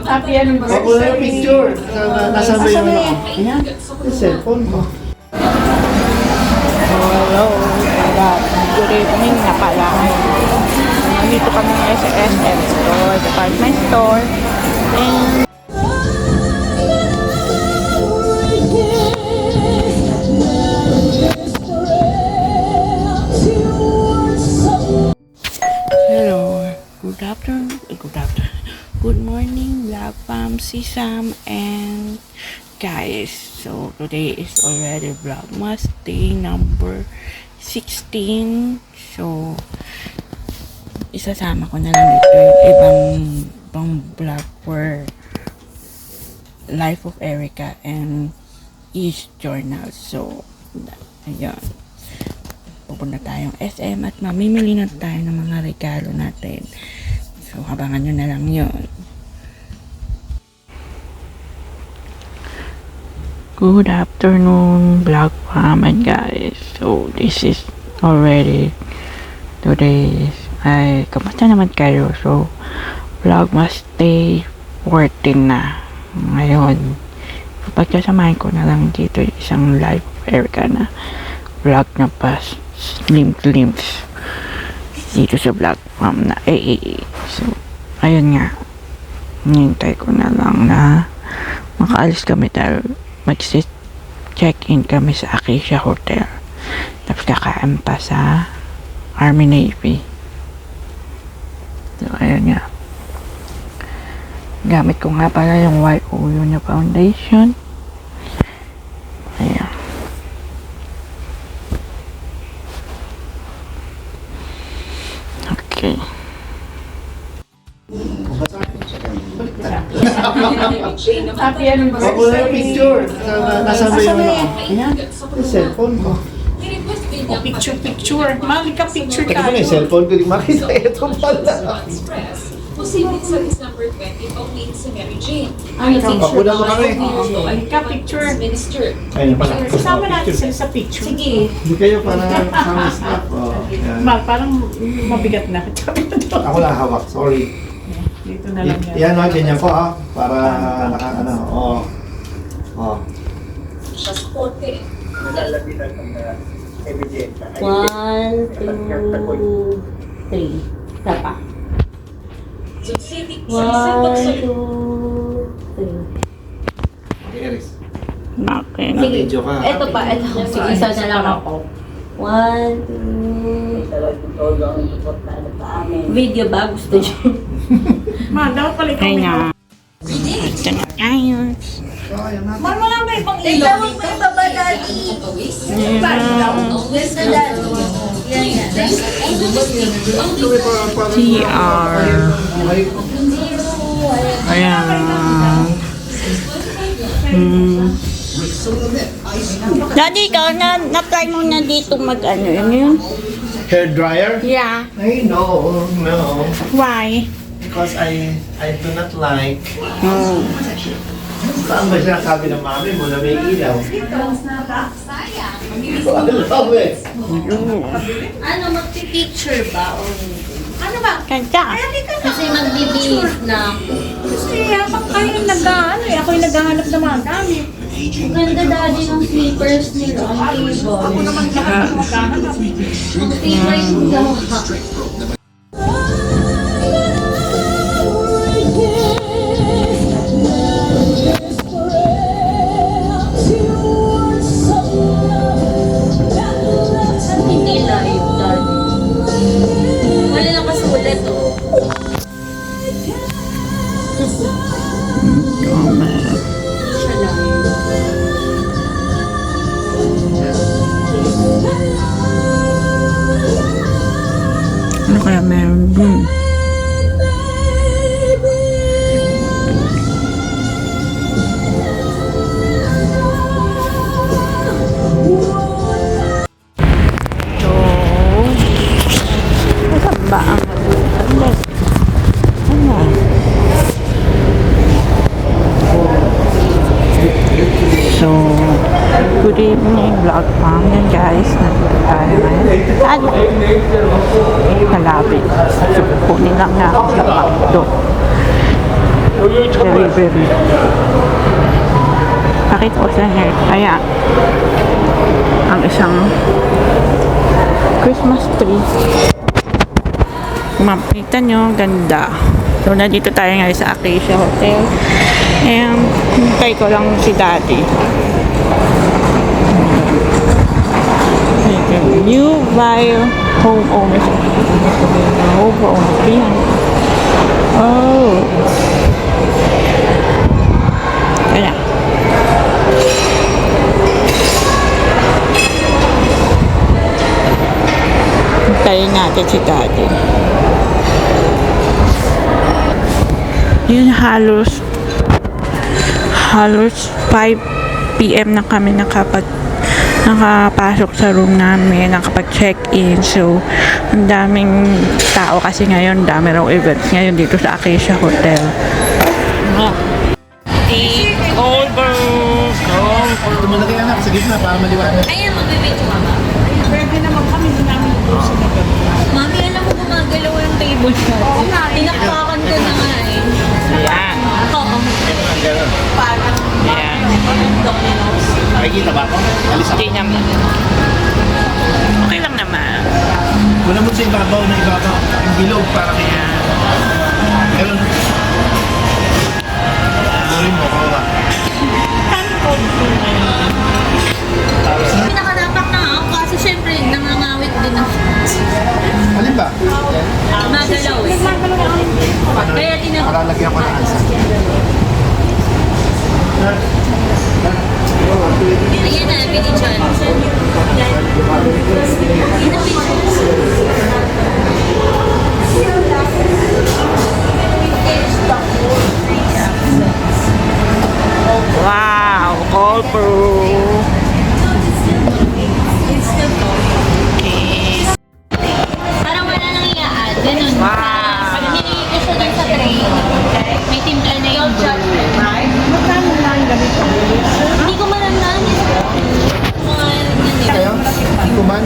Happy anniversary. Ako na yung picture. Nasama yung ano. Ayan. Yung cellphone ko. Hello, good evening na pala. Nandito kami ngayon sa SM store, department store. And hello, good morning, Vlog Fam, si Sam, and guys, so today is already Vlogmas day number 16. So isasama ko na lang ito yung ibang vlog for Life of Erica and East Journal. So ayun, pupunta tayong SM at mamimili na tayo ng mga regalo natin. So abangan nyo na lang yun. Good afternoon, Vlog Fam and guys. So this is already today. Ay, kamusta naman kayo? So Vlogmas day 14 na ngayon. Pagkasamahin ko na lang dito yung isang Life of Erica na vlog na pa glimpse dito sa Vlog Fam na AAA. So ayun nga, nintay ko na lang na makaalis kami dahil mag-check-in kami sa Acacia Hotel. Tapos kakain pa sa Army Navy. So, ayan nga. Gamit ko nga pala yung YOU na foundation. Ayan. Okay. Happy anniversary. Ako na yung picture. Nasama yung ano. Ayan. Yung cellphone ko. Picture. Mali ka picture Teka mo na yung cellphone ko. Di makita. Ito pala. Posibleng service number 20 pauwiin si Mary Jane. Ako na mo kami. Ka picture. Minister. Ayun pala. Kasama natin sila sa picture. Sige. Hindi kayo parang sama staff. Oh, yan. Parang mabigat na. Ako lang hawak. Sorry. Dito na lang yan. Yan o. Ganyan ko ha. Para nakakano. Oh. Oh. Pasporte. One, two, three. Tapa. Subsidic One, Pagsol. two, three. Okay, Eris. Okay. Video ka. Ito pa, ito. Sige, isa na lang ako. One, two. Video ba? Gusto nyo? Dapat pala ikaw. Ay nga. Ito na tayo. Wala ba ibang ilaw? Huwag mo ibaba, Daddy. Gusto, Daddy. TR. Ayan. Daddy, ikaw na-try mo na dito mag-ano yun? Hair dryer? Yeah. I know. No. Why? Because I do not like. Oh. Saan ba sinasabi ng mami mo na may ilaw? Alam eh. Ano, magpipicture ba? Ano ba? Kanta. Kasi magbibihis na ako. Kasi habang kayo nag-ano eh, ako yung naghahanap ng mga gamit. Ang ganda, Daddy, ng slippers nila. Ang table. Ako naman lahat maghahanap. Ang tibay ng gawa. Hindi live, Daddy. Wala na kasulat, oh. Siya live. Ano kaya meron dun? So, saan ba ang ano? So, good evening vlog fam. Yan guys, nandito tayo ngayon. Malapit. So, kunin lang na ako sa back door. delivery. Pakita ko sa hair. Kaya, ang isang Christmas tree. Kung makikita nyo, ganda. So, nandito tayo ngayon sa Acacia Hotel. And, hintay ko lang si Daddy. New buyer homeowners. Homeowners. Oh. Kaya. Hintayin natin si Daddy. Yun halos 5 PM na kami nakapasok sa room namin, nakapag-check-in. So, ang daming tao kasi ngayon, dami raw events ngayon dito sa Acacia Hotel. Over! Tumalagay anak sa gitna para maliwanag. Ayan, magbibig mama. Pwede naman kami namin po sa Mami, alam mo gumagalaw yung table shot. Oo nga. Tinakpakan ko na nga eh. Ayan. Oo. Ayan. Nakikita ba ako? Alis ako. Hindi naman. Okay lang naman. Wala mo sa ibabaw na ibabaw. Yung bilog para kaya. Meron. Sorry mo, kawa. Pinakanapak na nga ako kasi syempre nangangawit din ako. Alin ba? Magalaw eh. Kaya Palalagyan ko ng ansa. Ayan na, binichan. Yun ang pictures. Wow! All proof! Parang wala nang i-add. Ganun. Wow. Pag niligay ko siya dun sa tray, may timpla na yung Magkano lang ganito? Hindi ko malandan. Mga Kayo? Ikuman?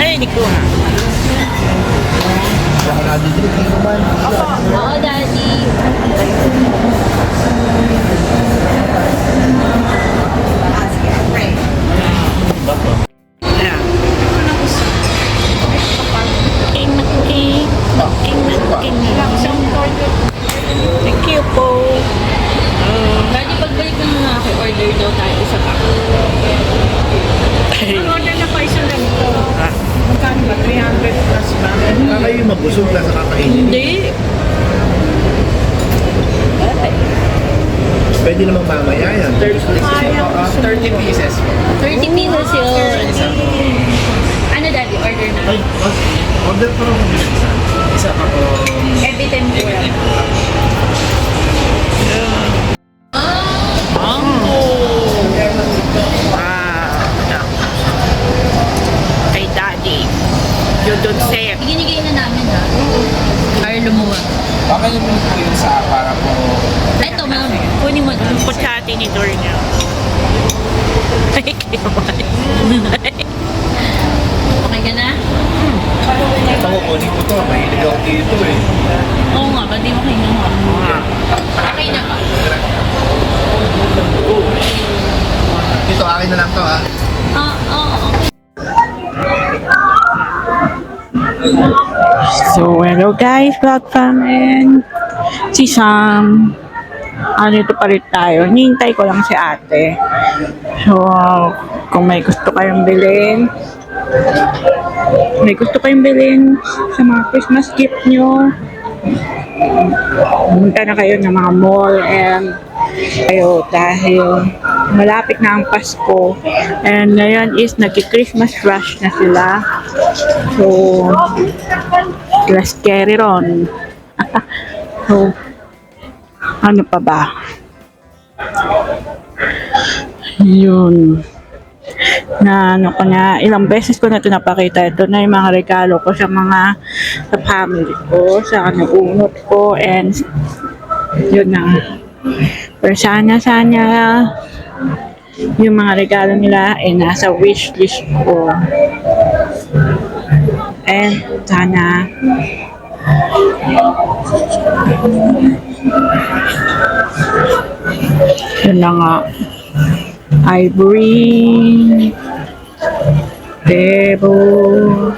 Ay, hindi ko na. Baka nadidrik, ikuman. Oo, daddy. Ayan. Thank you po. Daddy, pagbalik na nga ako, order daw tayo isa pa. Order na pa isang ganito. Magkano ba? 300 plus ba? Baka kayo mabusog na sa kakainin. Hindi. Pwede namang mamaya yan. 30 pieces. 30 pesos yun. Ano, daddy? Order na. Ay, order pa rin kami isa. Isa pa po. Every tempura. Mango! Wow! Kay Daddy. You don't say it. Ginigay na namin ha. Para lumuwag. Baka yung po yun sa para po. Ito, ma'am. Kunin mo. Put sa atin ni Dorna. Ay, kiwan. Okay ka na? Ito ko, kunin ko to. Mahilig ako dito eh. Oo nga, ba't di mo kinuha? Okay na ba? Ito, akin na lang to ha. Oo. So, hello guys, vlog fam and si Sam. Dito pa rin tayo. Hinihintay ko lang si ate. So, kung may gusto kayong bilhin, sa mga Christmas gift nyo, pumunta na kayo ng mga mall and kayo dahil malapit na ang Pasko and ngayon is nagki-Christmas rush na sila. So, last carry ron. So, ano pa ba? Yun. Na ano ko na, ilang beses ko na ito napakita. Ito na yung mga regalo ko sa family ko, sa unot ko, and yun na. Pero sana yung mga regalo nila ay nasa wishlist ko. And sana Yun na nga. Ivory. Table.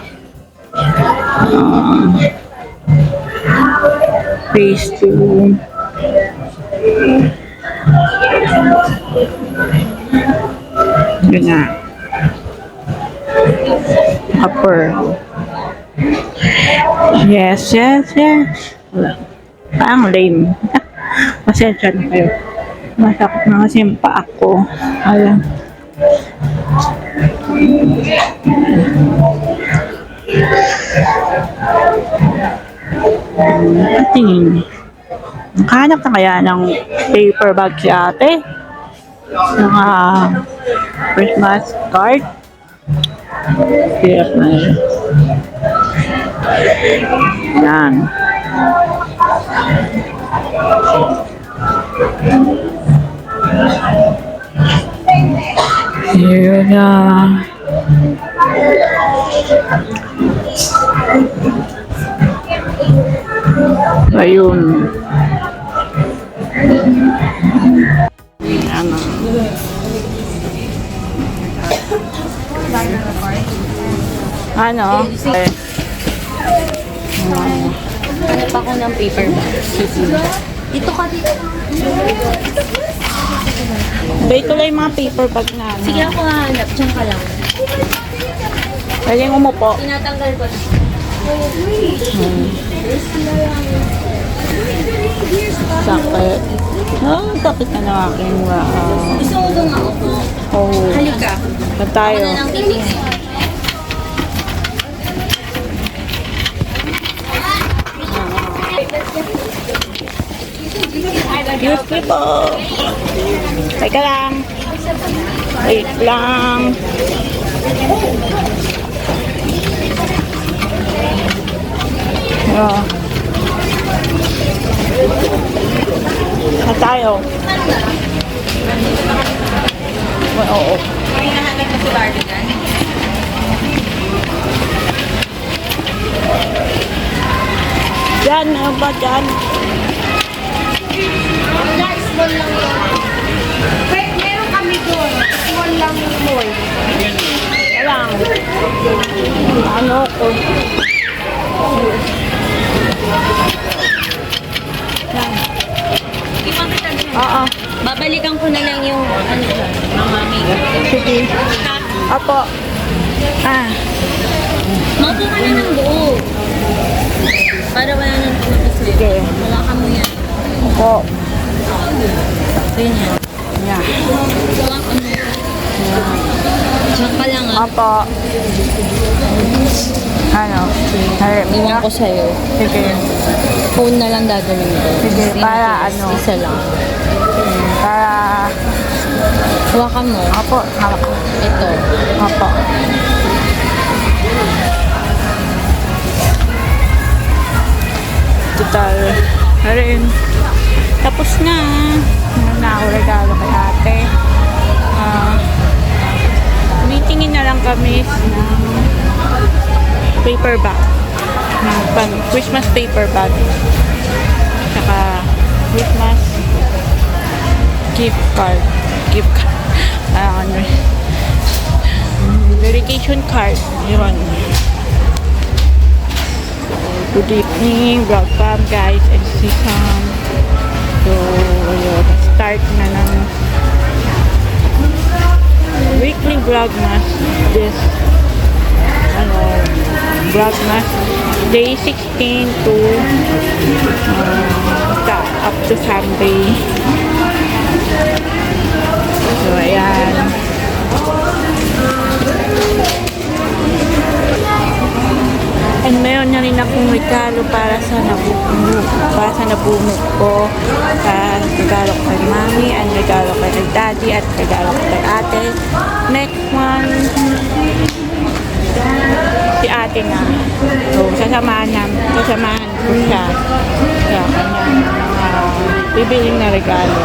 Phase 2. Yun na. Upper. Yes. Parang lame. Pasensya na kayo. Masakit na kasi yung paa ko. Ayan. Tingin. Nakahanap na kaya ng paper bag si ate? Mga Christmas card? Hirap na yun. Yan. Yun na. Ayun. Yan na. Ano? Hanap ako ng paper bag. Dito ka dito. Dito lang yung mga paper bag na. Sige ako hanap. Diyan ka lang. Pwede umupo. Tinatanggal ko na. Sakit. Sakit na ng aking Gusto mo doon ako? oh. Halika. Na tayo. Ano nang titingin? Excuse me po. Teka lang. Wait lang. Na tayo. Oo. Hinahanap mo si Barbie dyan? Diyan, ano ba dyan? Small lang yun. Wait, meron kami doon. Small lang yung mall. Walang. Ano ko? Ipang kita din. Oo. Babalikan ko na lang yung ano dyan. Ng mami. Sige. Apo. Maupo ka na ng buo. Para wala nang tumakas. Sige. Wala ka mo yan. Apo. Ganyan. Yan. Wala ka mo. Diyan ka lang ah. Apo. Ano? Iwan ko sa'yo. Sige. Phone na lang dadalhin ko. Sige, para ano? Isa lang. Para... Hawakan mo. Apo. Hawak ko. Ito. Apo. Total. Rin. Tapos na. Ano na ako regalo kay ate. Tumitingin na lang kami ng paper bag. Ng Christmas paper bag. Saka Christmas gift card. Gift card. Ano verification card. Yun. Good evening, vlog fam guys and season. So, yun, start na ng weekly vlogmas this vlogmas day 16 to up to Sunday. So, ayan. And meron na rin akong regalo para sa nabunot ko. Regalo ko kay mami, and regalo ko kay daddy, at regalo ko kay ate. Next one, si ate na. So, sasamahan ko siya sa kanyang bibiling na regalo.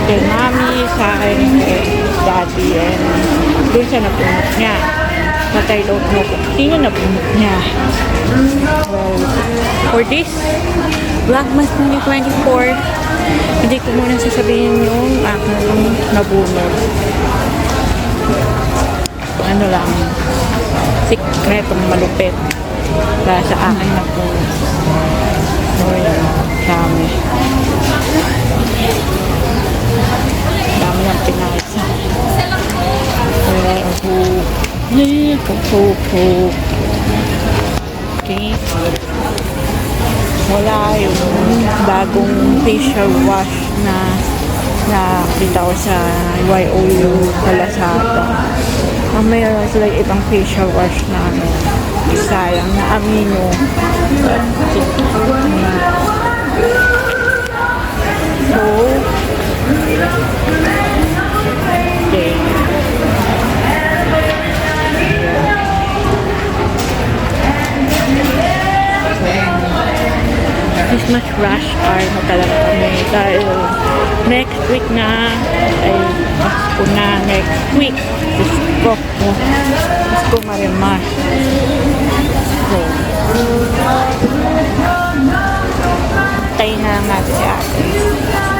Kay mami, sa akin, kay daddy, and doon siya napunot niya. But I don't know kung sino na bunot niya. Well, for this Vlogmas 2024, hindi ko muna sasabihin yung aking nabunot. Ano lang, sikretong malupit para sa akin nabunot. So, yun, dami. Dami ng pinasa. Okay. Wala yung bagong facial wash na nakita ko sa YOU sa Lazada. Mayroon sila ibang facial wash na sayang na amino. So, okay. Christmas rush hour na talaga kami dahil next week na ay Pasko na next week. Pasko Marimas. So, tayo na natin si ate.